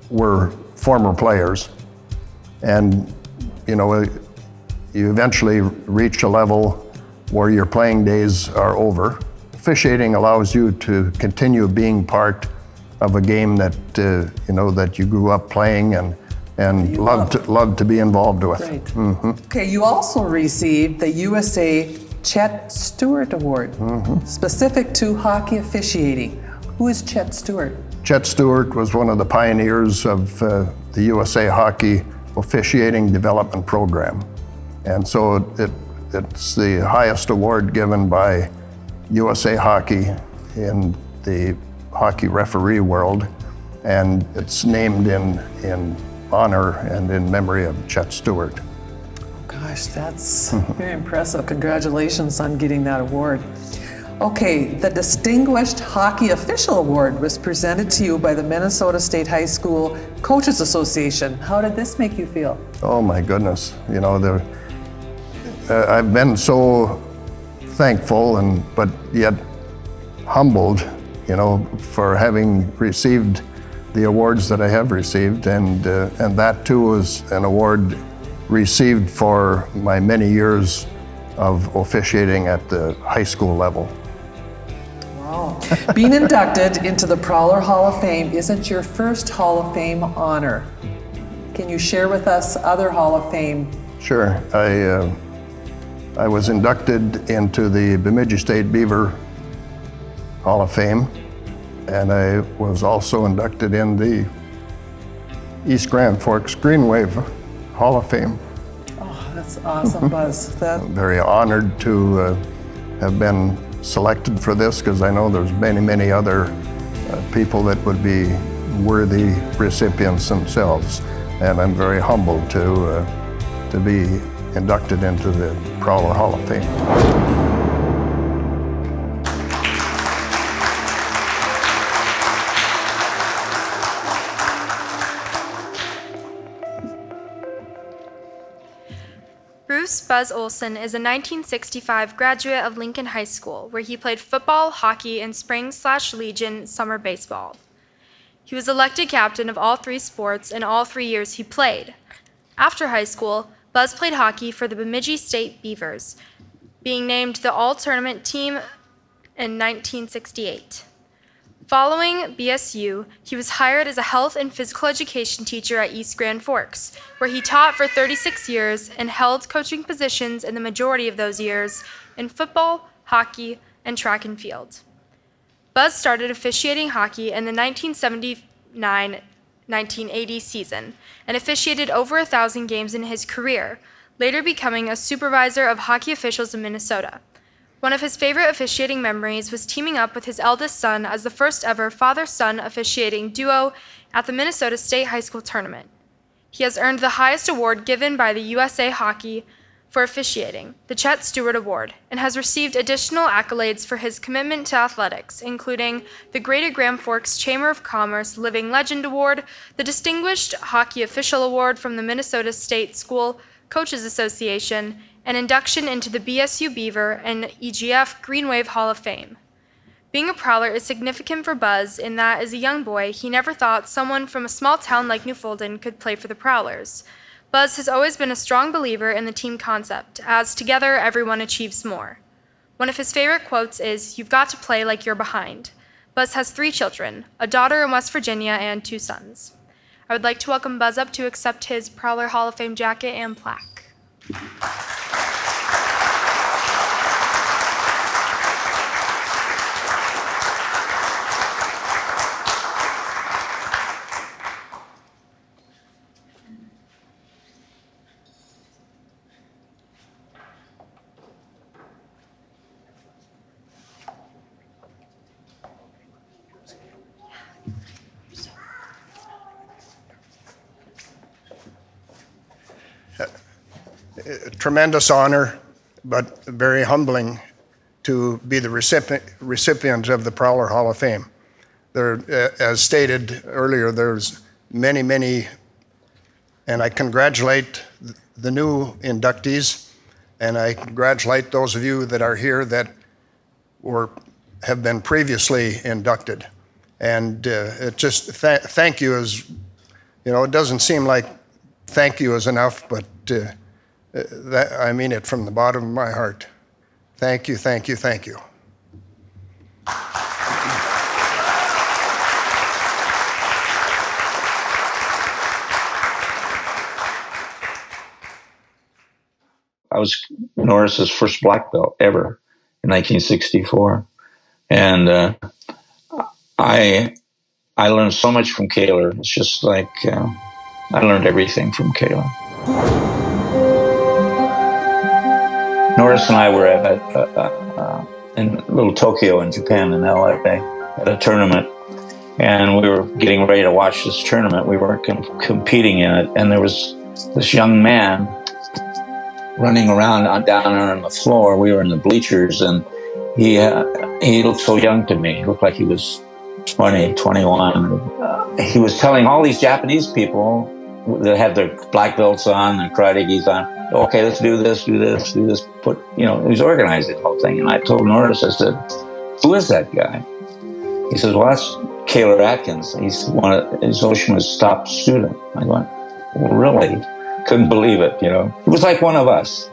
were former players, and you know, you eventually reach a level where your playing days are over. Officiating allows you to continue being part of a game that you know, that you grew up playing and loved to be involved with. Right. Okay, you also received the USA Chet Stewart Award, specific to hockey officiating. Who is Chet Stewart? Chet Stewart was one of the pioneers of the USA Hockey Officiating Development Program. And so it's the highest award given by USA Hockey in the hockey referee world, and it's named in honor and in memory of Chet Stewart. Gosh, that's very impressive. Congratulations on getting that award. Okay, the Distinguished Hockey Official Award was presented to you by the Minnesota State High School Coaches Association. How did this make you feel? Oh my goodness, you know, I've been so thankful but yet humbled, you know, for having received the awards that I have received, and that too was an award received for my many years of officiating at the high school level. Wow. Being inducted into the Prowler Hall of Fame isn't your first Hall of Fame honor. Can you share with us other Hall of Fame? Sure. I was inducted into the Bemidji State Beaver Hall of Fame, and I was also inducted in the East Grand Forks Green Wave Hall of Fame. Oh, that's awesome, Buzz. I'm very honored to have been selected for this, because I know there's many other people that would be worthy recipients themselves, and I'm very humbled to be inducted into the Prowler Hall of Fame. Bruce Buzz Olson is a 1965 graduate of Lincoln High School, where he played football, hockey, and spring/legion summer baseball. He was elected captain of all three sports in all 3 years he played. After high school, Buzz played hockey for the Bemidji State Beavers, being named the all-tournament team in 1968. Following BSU, he was hired as a health and physical education teacher at East Grand Forks, where he taught for 36 years and held coaching positions in the majority of those years in football, hockey, and track and field. Buzz started officiating hockey in the 1979-1980 season and officiated over 1,000 games in his career, later becoming a supervisor of hockey officials in Minnesota. One of his favorite officiating memories was teaming up with his eldest son as the first ever father-son officiating duo at the Minnesota State High School Tournament. He has earned the highest award given by the USA Hockey for officiating, the Chet Stewart Award, and has received additional accolades for his commitment to athletics, including the Greater Grand Forks Chamber of Commerce Living Legend Award, the Distinguished Hockey Official Award from the Minnesota State School Coaches Association, and induction into the BSU Beaver and EGF Green Wave Hall of Fame. Being a Prowler is significant for Buzz in that as a young boy, he never thought someone from a small town like Newfoundland could play for the Prowlers. Buzz has always been a strong believer in the team concept, as together everyone achieves more. One of his favorite quotes is, "You've got to play like you're behind." Buzz has 3 children, a daughter in West Virginia and 2 sons. I would like to welcome Buzz up to accept his Prowler Hall of Fame jacket and plaque. A tremendous honor, but very humbling to be the recipient of the Prowler Hall of Fame. There, as stated earlier, there's many, and I congratulate the new inductees, and I congratulate those of you that are here that have been previously inducted. And it just thank you is, it doesn't seem like thank you is enough, but I mean it from the bottom of my heart. Thank you, thank you, thank you. I was Norris's first black belt ever in 1964. And I learned so much from Kaler. It's just like I learned everything from Kaler. Norris and I were in little Tokyo in Japan, in LA, at a tournament. And we were getting ready to watch this tournament. We weren't competing in it. And there was this young man running around down on the floor. We were in the bleachers, and he looked so young to me. He looked like he was 20, 21. He was telling all these Japanese people that had their black belts on, their karate gis on, okay, let's do this. He was organizing the whole thing. And I told Norris, I said, who is that guy? He says, well, that's Kaler Atkins. He's Oshima's top student. I went, well, really? Couldn't believe it, He was like one of us.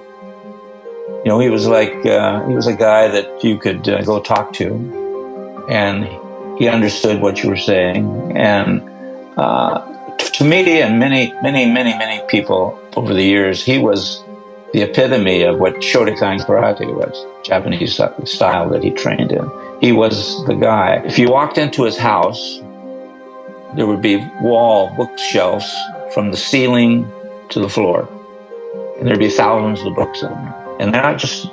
He was like, he was a guy that you could go talk to, and he understood what you were saying. And to me and many people over the years, he was the epitome of what Shotokan karate was, Japanese style that he trained in. He was the guy. If you walked into his house, there would be wall bookshelves from the ceiling to the floor. And there'd be thousands of books in there. And they're not just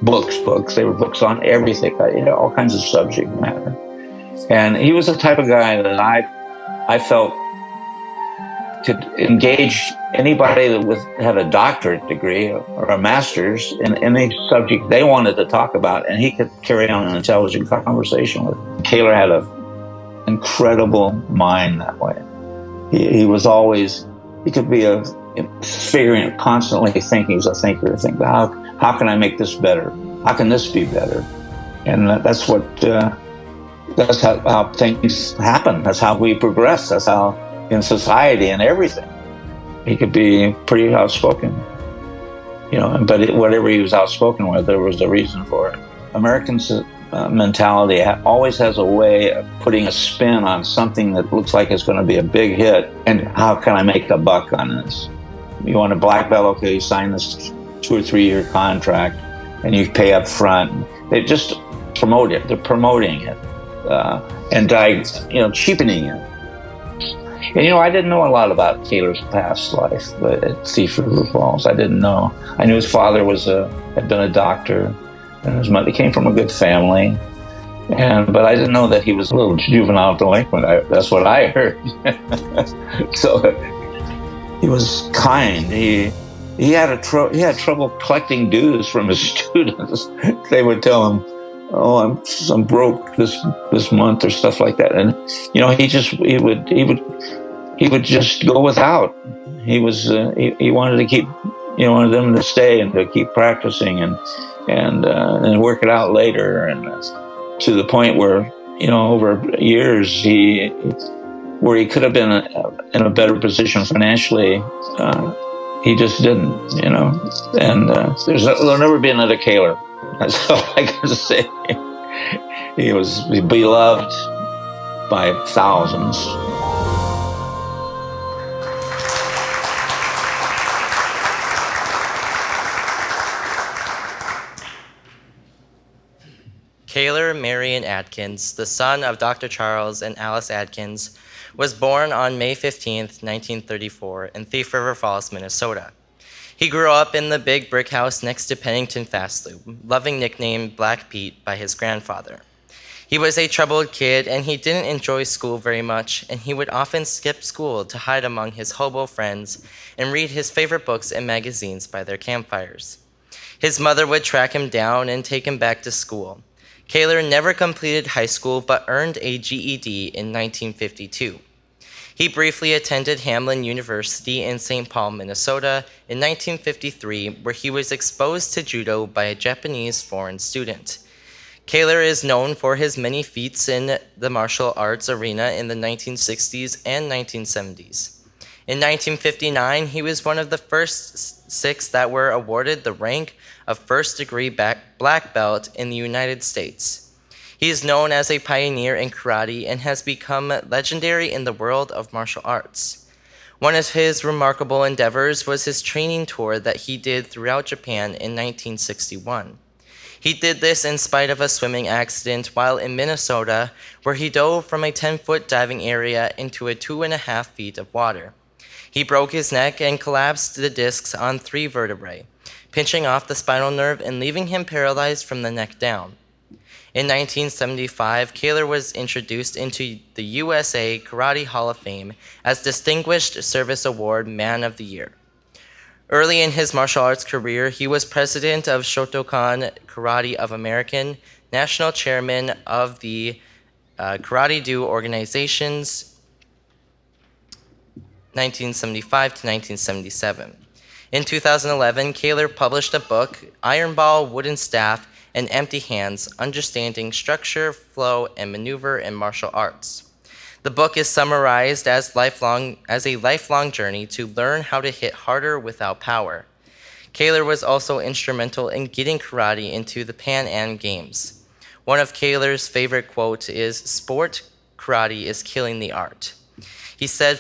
books. They were books on everything, all kinds of subject matter. And he was the type of guy that I felt could engage anybody that had a doctorate degree or a master's in any subject they wanted to talk about, and he could carry on an intelligent conversation with. Kaler had an incredible mind that way. He was always, he could be figuring, constantly thinking. He was a thinker, how can I make this better? How can this be better? And that's how things happen. That's how we progress. That's how in society and everything. He could be pretty outspoken, but whatever he was outspoken with, there was a reason for it. Americans mentality always has a way of putting a spin on something that looks like it's going to be a big hit. And how can I make a buck on this? You want a black belt? Okay, you sign this 2 or 3 year contract, and you pay up front. They just promote it. They're promoting it, and cheapening it. And I didn't know a lot about Taylor's past life, but at Thief River Falls, I didn't know. I knew his father had been a doctor, and his mother came from a good family. But I didn't know that he was a little juvenile delinquent. That's what I heard. So he was kind. He had trouble collecting dues from his students. They would tell him, "Oh, I'm broke this month," or stuff like that. And he would just go without. He wanted to keep, wanted them to stay and to keep practicing and work it out later, and to the point where over years where he could have been in a better position financially, he just didn't, And there'll never be another Kaler. That's all I can say. He was beloved by thousands. Kaler Marion Atkins, the son of Dr. Charles and Alice Atkins, was born on May 15, 1934, in Thief River Falls, Minnesota. He grew up in the big brick house next to Pennington Fast Loop, loving nickname Black Pete by his grandfather. He was a troubled kid, and he didn't enjoy school very much, and he would often skip school to hide among his hobo friends and read his favorite books and magazines by their campfires. His mother would track him down and take him back to school. Kaler never completed high school but earned a GED in 1952. He briefly attended Hamline University in St. Paul, Minnesota in 1953, where he was exposed to judo by a Japanese foreign student. Kaler is known for his many feats in the martial arts arena in the 1960s and 1970s. In 1959, he was one of the first 6 that were awarded the rank of first-degree black belt in the United States. He is known as a pioneer in karate and has become legendary in the world of martial arts. One of his remarkable endeavors was his training tour that he did throughout Japan in 1961. He did this in spite of a swimming accident while in Minnesota, where he dove from a 10-foot diving area into a 2.5 feet of water. He broke his neck and collapsed the discs on 3 vertebrae, pinching off the spinal nerve and leaving him paralyzed from the neck down. In 1975, Kaler was introduced into the USA Karate Hall of Fame as Distinguished Service Award Man of the Year. Early in his martial arts career, he was president of Shotokan Karate of American, national chairman of the Karate-Do organizations, 1975 to 1977. In 2011, Kaler published a book, Iron Ball, Wooden Staff, and Empty Hands, Understanding Structure, Flow, and Maneuver in Martial Arts. The book is summarized as a lifelong journey to learn how to hit harder without power. Kaler was also instrumental in getting karate into the Pan Am Games. One of Kaler's favorite quotes is, "Sport karate is killing the art." He said,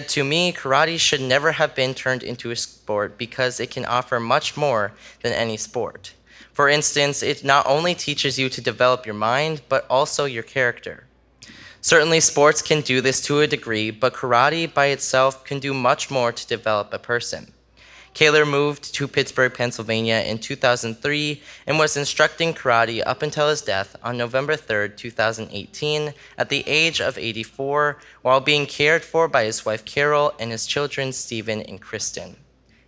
"To me, karate should never have been turned into a sport because it can offer much more than any sport. For instance, it not only teaches you to develop your mind, but also your character. Certainly, sports can do this to a degree, but karate by itself can do much more to develop a person." Kaler moved to Pittsburgh, Pennsylvania in 2003 and was instructing karate up until his death on November 3rd, 2018, at the age of 84, while being cared for by his wife Carol and his children Stephen and Kristen.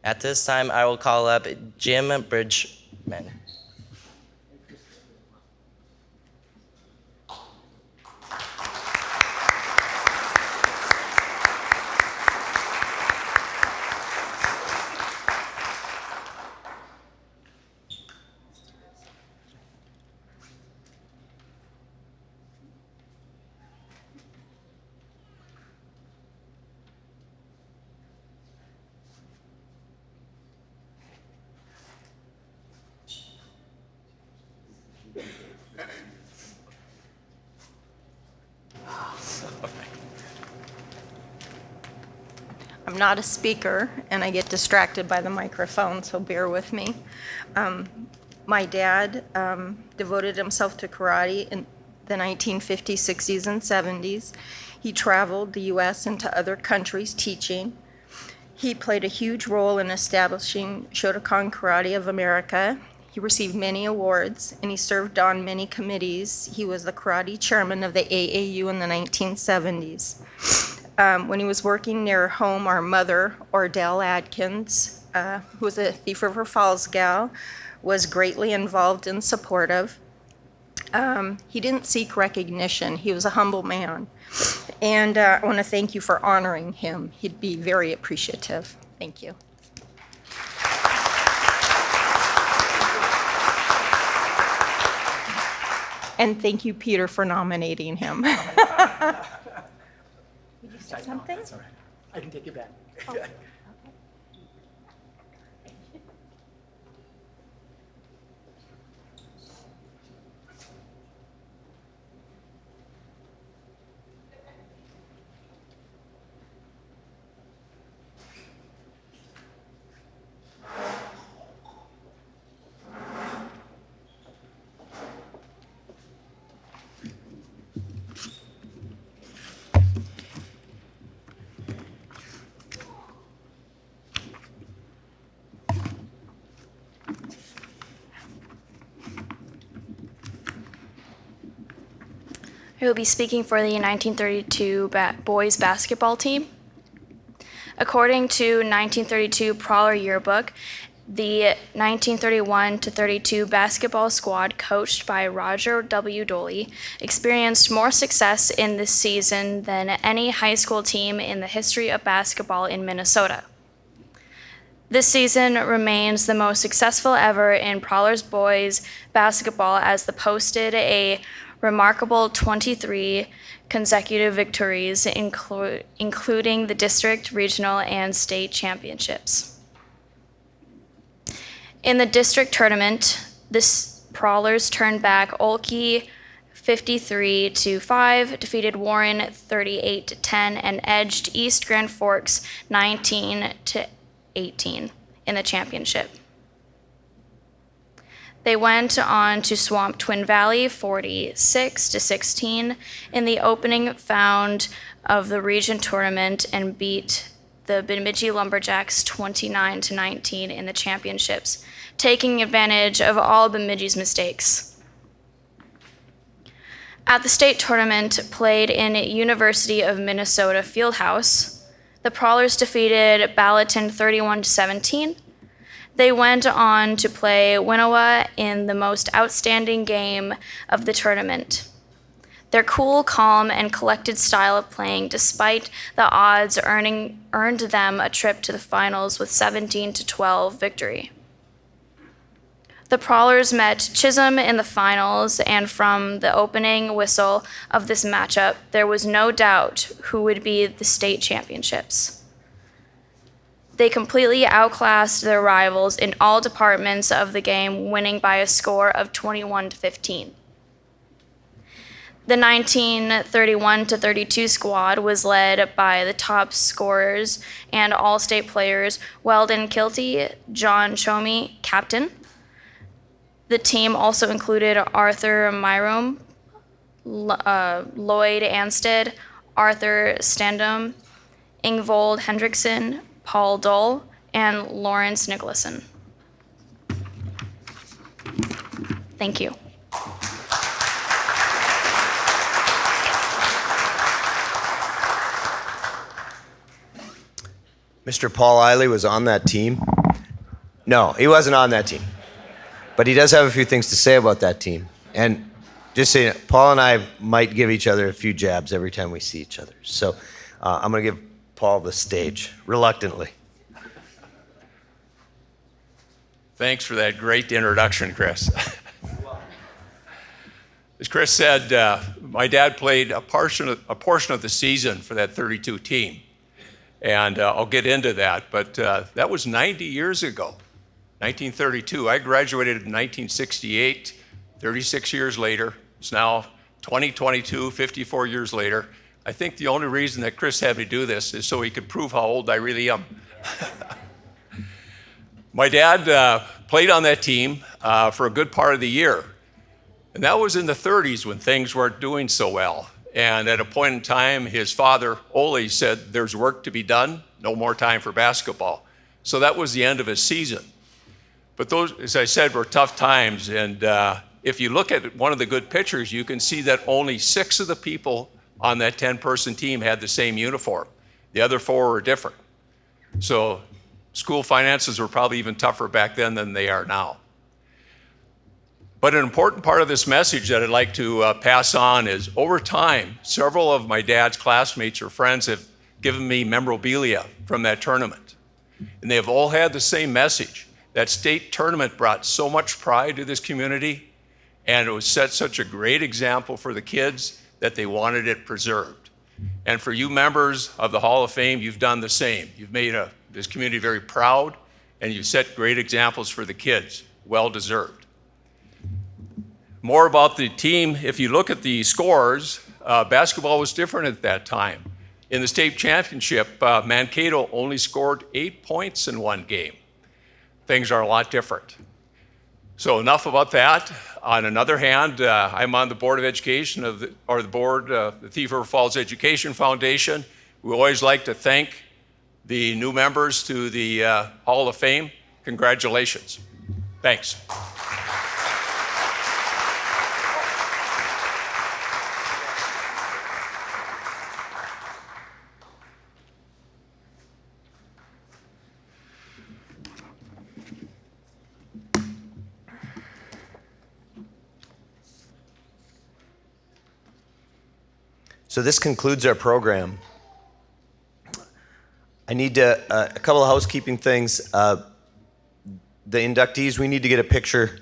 At this time, I will call up Jim Bridgman. I'm not a speaker, and I get distracted by the microphone, so bear with me. My dad devoted himself to karate in the 1950s, 60s, and 70s. He traveled the U.S. and to other countries teaching. He played a huge role in establishing Shotokan Karate of America. He received many awards, and he served on many committees. He was the karate chairman of the AAU in the 1970s. When he was working near home, our mother, Ordell Adkins, who was a Thief River Falls gal, was greatly involved and supportive. He didn't seek recognition. He was a humble man. And I want to thank you for honoring him. He'd be very appreciative. Thank you. And thank you, Peter, for nominating him. Would you say something? That's all right. I can take it back. Oh. I will be speaking for the 1932 boys basketball team. According to 1932 Prowler Yearbook, the 1931-32 basketball squad coached by Roger W. Doley experienced more success in this season than any high school team in the history of basketball in Minnesota. This season remains the most successful ever in Prowler's boys basketball as they posted a remarkable 23 consecutive victories, including the district, regional, and state championships. In the district tournament, the Prowlers turned back Olkey 53-5, defeated Warren 38-10, and edged East Grand Forks 19-18 in the championship. They went on to swamp Twin Valley 46-16 in the opening round of the region tournament and beat the Bemidji Lumberjacks 29-19 in the championships, taking advantage of all Bemidji's mistakes. At the state tournament played in University of Minnesota Fieldhouse, the Prowlers defeated Ballatin 31-17. They went on to play Winnowa in the most outstanding game of the tournament. Their cool, calm, and collected style of playing, despite the odds, earned them a trip to the finals with 17-12 victory. The Prowlers met Chisholm in the finals, and from the opening whistle of this matchup, there was no doubt who would be the state championships. They completely outclassed their rivals in all departments of the game, winning by a score of 21-15. The 1931-32 squad was led by the top scorers and all-state players, Weldon Kilty, John Chomey, captain. The team also included Arthur Myrom, Lloyd Ansted, Arthur Standom, Ingvold Hendrickson, Paul Dole, and Lawrence Nicholson. Thank you. Mr. Paul Eiley was on that team. No, he wasn't on that team. But he does have a few things to say about that team. And just saying, Paul and I might give each other a few jabs every time we see each other. So I'm going to give Paul the stage, reluctantly. Thanks for that great introduction, Chris. As Chris said, my dad played a portion of the season for that 32 team. And I'll get into that, but that was 90 years ago, 1932. I graduated in 1968, 36 years later. It's now 2022, 54 years later. I think the only reason that Chris had me do this is so he could prove how old I really am. My dad played on that team for a good part of the year. And that was in the 30s when things weren't doing so well. And at a point in time, his father, Ole, said, there's work to be done, no more time for basketball. So that was the end of his season. But those, as I said, were tough times. And if you look at one of the good pictures, you can see that only 6 of the people on that 10-person team had the same uniform. The other 4 were different. So school finances were probably even tougher back then than they are now. But an important part of this message that I'd like to pass on is over time, several of my dad's classmates or friends have given me memorabilia from that tournament. And they have all had the same message. That state tournament brought so much pride to this community, and it was set such a great example for the kids that they wanted it preserved. And for you members of the Hall of Fame, you've done the same. You've made this community very proud, and you've set great examples for the kids. Well deserved. More about the team, if you look at the scores, basketball was different at that time. In the state championship, Mankato only scored 8 points in one game. Things are a lot different. So enough about that. On another hand, I'm on the Board of Education of the Thief River Falls Education Foundation. We always like to thank the new members to the Hall of Fame. Congratulations. Thanks. So this concludes our program. I need a couple of housekeeping things. The inductees, we need to get a picture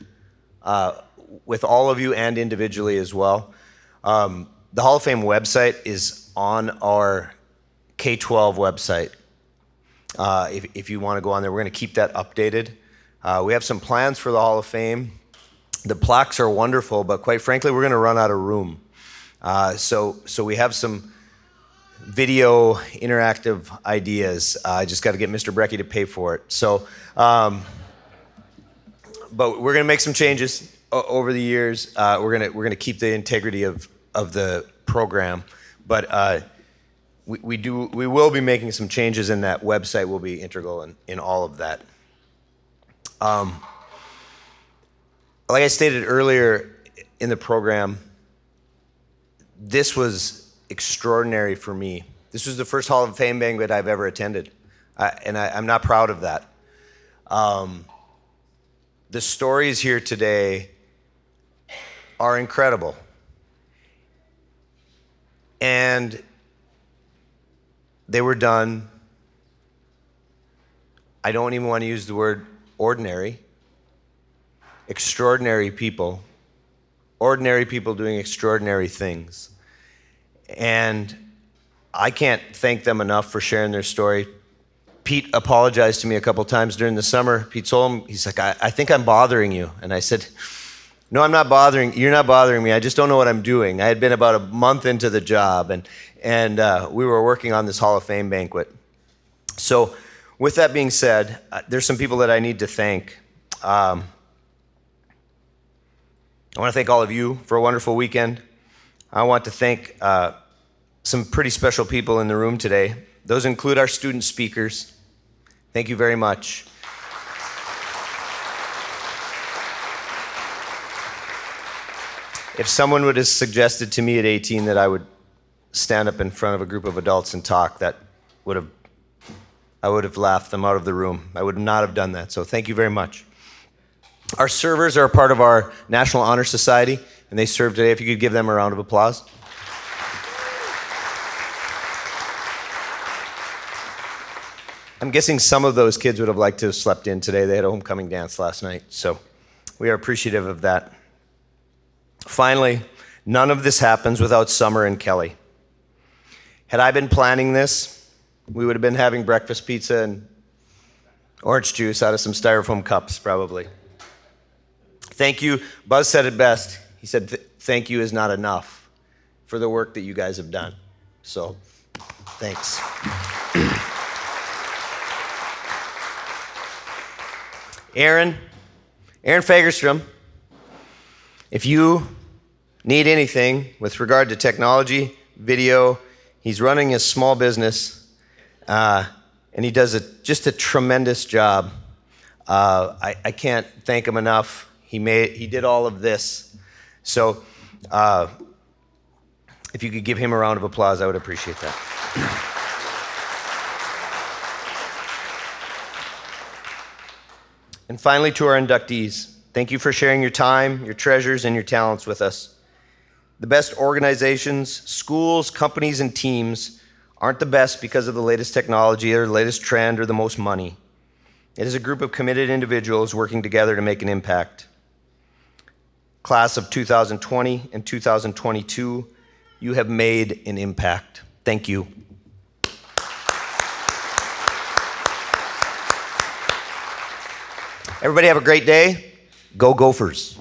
with all of you and individually as well. The Hall of Fame website is on our K-12 website. If you want to go on there, we're going to keep that updated. We have some plans for the Hall of Fame. The plaques are wonderful, but quite frankly, we're going to run out of room. So we have some video interactive ideas. I just got to get Mr. Brecky to pay for it. So, but we're going to make some changes over the years. We're going to keep the integrity of the program, but we will be making some changes, and that website will be integral in all of that. Like I stated earlier in the program, this was extraordinary for me. This was the first Hall of Fame banquet I've ever attended, and I'm not proud of that. The stories here today are incredible. And they were done, I don't even want to use the word ordinary, extraordinary people, ordinary people doing extraordinary things. And I can't thank them enough for sharing their story. Pete apologized to me a couple times during the summer. Pete told him, he's like, I think I'm bothering you. And I said, no, I'm not bothering, you're not bothering me. I just don't know what I'm doing. I had been about a month into the job, and we were working on this Hall of Fame banquet. So with that being said, there's some people that I need to thank. I want to thank all of you for a wonderful weekend. I want to thank some pretty special people in the room today. Those include our student speakers. Thank you very much. If someone would have suggested to me at 18 that I would stand up in front of a group of adults and talk, I would have laughed them out of the room. I would not have done that, so thank you very much. Our servers are a part of our National Honor Society, and they serve today. If you could give them a round of applause. I'm guessing some of those kids would have liked to have slept in today. They had a homecoming dance last night, so we are appreciative of that. Finally, none of this happens without Summer and Kelly. Had I been planning this, we would have been having breakfast pizza and orange juice out of some styrofoam cups, probably. Thank you. Buzz said it best. He said, thank you is not enough for the work that you guys have done. So, thanks. Aaron Fagerstrom, if you need anything with regard to technology, video, he's running a small business, and he does just a tremendous job. I can't thank him enough. He did all of this. So if you could give him a round of applause, I would appreciate that. And finally, to our inductees, thank you for sharing your time, your treasures, and your talents with us. The best organizations, schools, companies, and teams aren't the best because of the latest technology or the latest trend or the most money. It is a group of committed individuals working together to make an impact. Class of 2020 and 2022, you have made an impact. Thank you. Everybody have a great day. Go Gophers.